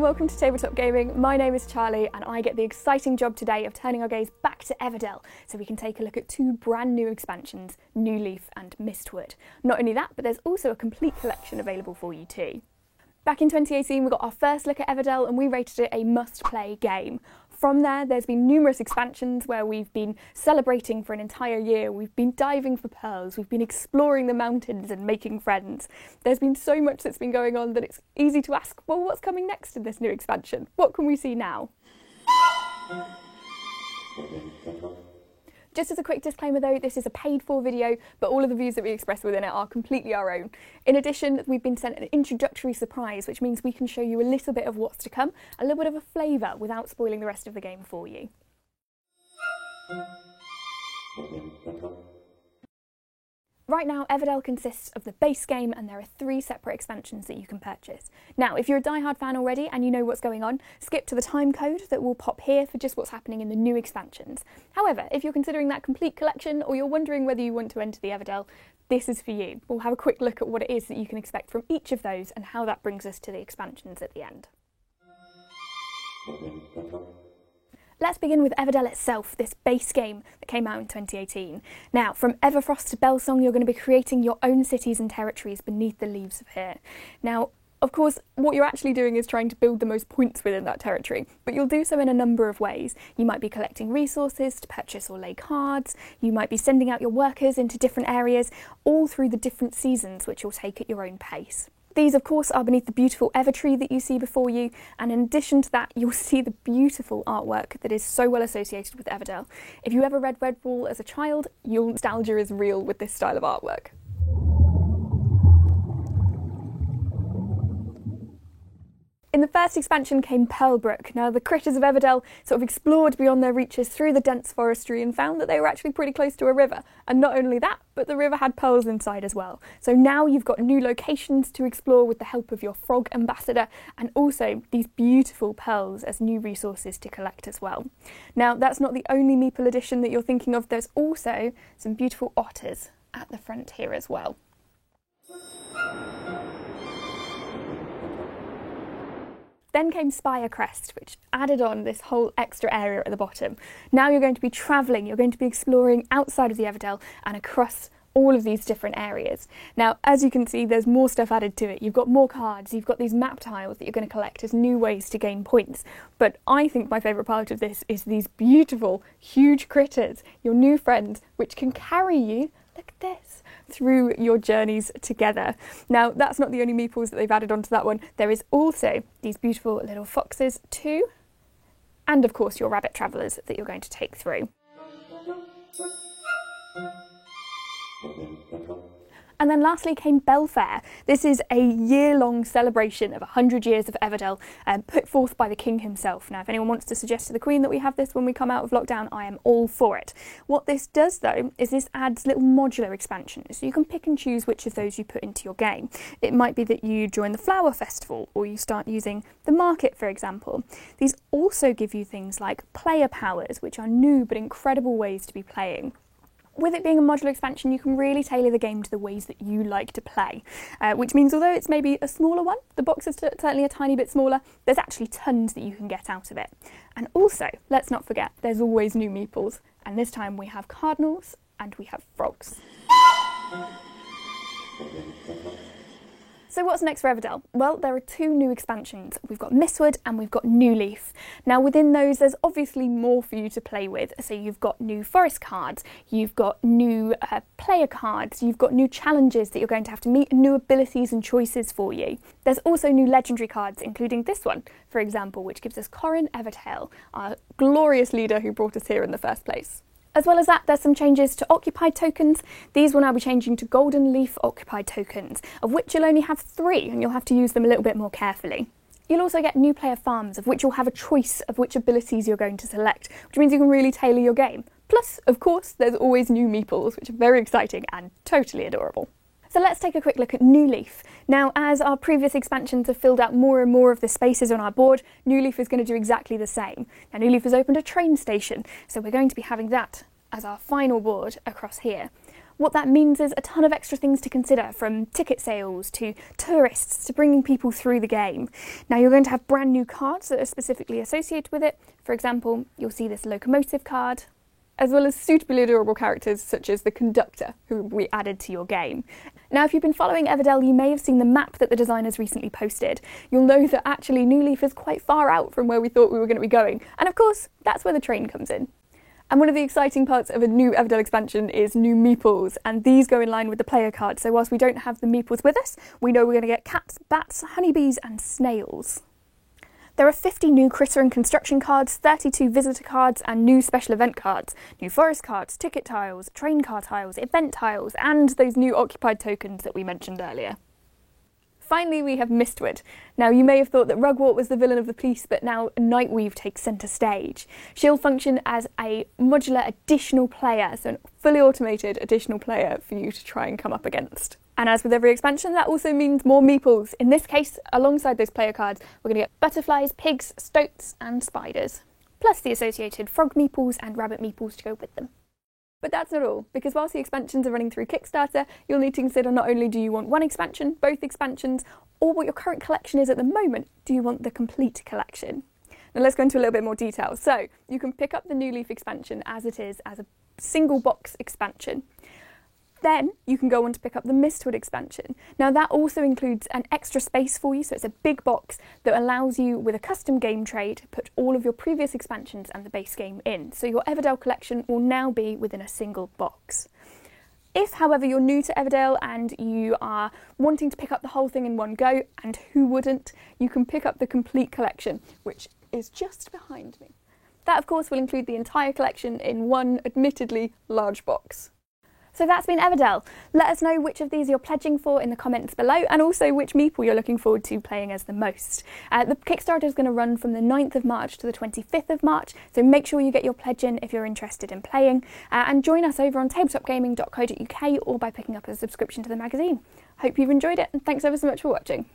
welcome to Tabletop Gaming. My name is Charlie and I get the exciting job today of turning our gaze back to Everdell so we can take a look at two brand new expansions, New Leaf and Mistwood. Not only that, but there's also a complete collection available for you too. Back in 2018 we got our first look at Everdell and we rated it a must-play game. From there, there's been numerous expansions where we've been celebrating for an entire year, we've been diving for pearls, we've been exploring the mountains and making friends. There's been so much that's been going on that it's easy to ask, well, what's coming next in this new expansion? What can we see now? Just as a quick disclaimer though, this is a paid-for video, but all of the views that we express within it are completely our own. In addition, we've been sent an introductory surprise, which means we can show you a little bit of what's to come, a little bit of a flavour without spoiling the rest of the game for you. Right now, Everdell consists of the base game and there are 3 separate expansions that you can purchase. Now, if you're a die-hard fan already and you know what's going on, skip to the time code that will pop here for just what's happening in the new expansions. However, if you're considering that complete collection or you're wondering whether you want to enter the Everdell, this is for you. We'll have a quick look at what it is that you can expect from each of those and how that brings us to the expansions at the end. Let's begin with Everdell itself, this base game that came out in 2018. Now, from Everfrost to Belsong, you're going to be creating your own cities and territories beneath the leaves of here. Now, of course, what you're actually doing is trying to build the most points within that territory, but you'll do so in a number of ways. You might be collecting resources to purchase or lay cards, you might be sending out your workers into different areas, all through the different seasons which you'll take at your own pace. These, of course, are beneath the beautiful Evertree that you see before you, and in addition to that, you'll see the beautiful artwork that is so well associated with Everdell. If you ever read Redwall as a child, your nostalgia is real with this style of artwork. In the first expansion came Pearlbrook. Now, the critters of Everdell sort of explored beyond their reaches through the dense forestry and found that they were actually pretty close to a river. And not only that, but the river had pearls inside as well. So now you've got new locations to explore with the help of your frog ambassador, and also these beautiful pearls as new resources to collect as well. Now, that's not the only Meeple edition that you're thinking of. There's also some beautiful otters at the front here as well. Then came Spirecrest, which added on this whole extra area at the bottom. Now you're going to be travelling, you're going to be exploring outside of the Everdell and across all of these different areas. Now, as you can see, there's more stuff added to it. You've got more cards, you've got these map tiles that you're going to collect as new ways to gain points. But I think my favourite part of this is these beautiful, huge critters, your new friends, which can carry you, look at this, through your journeys together. Now, that's not the only meeples that they've added onto that one. There is also these beautiful little foxes too, and of course your rabbit travellers that you're going to take through. And then lastly came Belfair. This is a year-long celebration of 100 years of Everdell, put forth by the King himself. Now, if anyone wants to suggest to the Queen that we have this when we come out of lockdown, I am all for it. What this does, though, is this adds little modular expansions, so you can pick and choose which of those you put into your game. It might be that you join the Flower Festival, or you start using the market, for example. These also give you things like player powers, which are new but incredible ways to be playing. With it being a modular expansion, you can really tailor the game to the ways that you like to play, which means although it's maybe a smaller one, the box is certainly a tiny bit smaller, there's actually tons that you can get out of it. And also, let's not forget, there's always new meeples, and this time we have cardinals and we have frogs. So what's next for Everdell? Well, there are 2 new expansions. We've got Mistwood and we've got New Leaf. Now within those there's obviously more for you to play with. So you've got new forest cards, you've got new player cards, you've got new challenges that you're going to have to meet, and new abilities and choices for you. There's also new legendary cards, including this one, for example, which gives us Corrin Evertail, our glorious leader who brought us here in the first place. As well as that, there's some changes to occupied tokens. These will now be changing to Golden Leaf occupied tokens, of which you'll only have 3, and you'll have to use them a little bit more carefully. You'll also get new player farms, of which you'll have a choice of which abilities you're going to select, which means you can really tailor your game. Plus, of course, there's always new meeples, which are very exciting and totally adorable. So let's take a quick look at New Leaf. Now, as our previous expansions have filled out more and more of the spaces on our board, New Leaf is going to do exactly the same. Now, New Leaf has opened a train station, so we're going to be having that as our final board across here. What that means is a ton of extra things to consider, from ticket sales to tourists to bringing people through the game. Now you're going to have brand new cards that are specifically associated with it. For example, you'll see this locomotive card, as well as suitably adorable characters such as the conductor, who we added to your game. Now, if you've been following Everdell, you may have seen the map that the designers recently posted. You'll know that actually New Leaf is quite far out from where we thought we were going to be going, and of course, that's where the train comes in. And one of the exciting parts of a new Everdell expansion is new meeples, and these go in line with the player cards. So whilst we don't have the meeples with us, we know we're going to get cats, bats, honeybees and snails. There are 50 new critter and construction cards, 32 visitor cards and new special event cards, new forest cards, ticket tiles, train car tiles, event tiles and those new occupied tokens that we mentioned earlier. Finally, we have Mistwood. Now, you may have thought that Rugwort was the villain of the piece, but now Nightweave takes centre stage. She'll function as a modular additional player, so a fully automated additional player for you to try and come up against. And as with every expansion, that also means more meeples. In this case, alongside those player cards, we're going to get butterflies, pigs, stoats and spiders, plus the associated frog meeples and rabbit meeples to go with them. But that's not all, because whilst the expansions are running through Kickstarter, you'll need to consider not only do you want one expansion, both expansions, or what your current collection is at the moment, do you want the complete collection? Now let's go into a little bit more detail. So you can pick up the New Leaf expansion as it is, as a single box expansion. Then you can go on to pick up the Mistwood expansion. Now that also includes an extra space for you, so it's a big box that allows you, with a custom game tray, to put all of your previous expansions and the base game in. So your Everdell collection will now be within a single box. If, however, you're new to Everdell and you are wanting to pick up the whole thing in one go, and who wouldn't, you can pick up the complete collection, which is just behind me. That, of course, will include the entire collection in one, admittedly, large box. So that's been Everdell. Let us know which of these you're pledging for in the comments below, and also which meeple you're looking forward to playing as the most. The Kickstarter is going to run from the 9th of March to the 25th of March, so make sure you get your pledge in if you're interested in playing, and join us over on tabletopgaming.co.uk or by picking up a subscription to the magazine. Hope you've enjoyed it, and thanks ever so much for watching.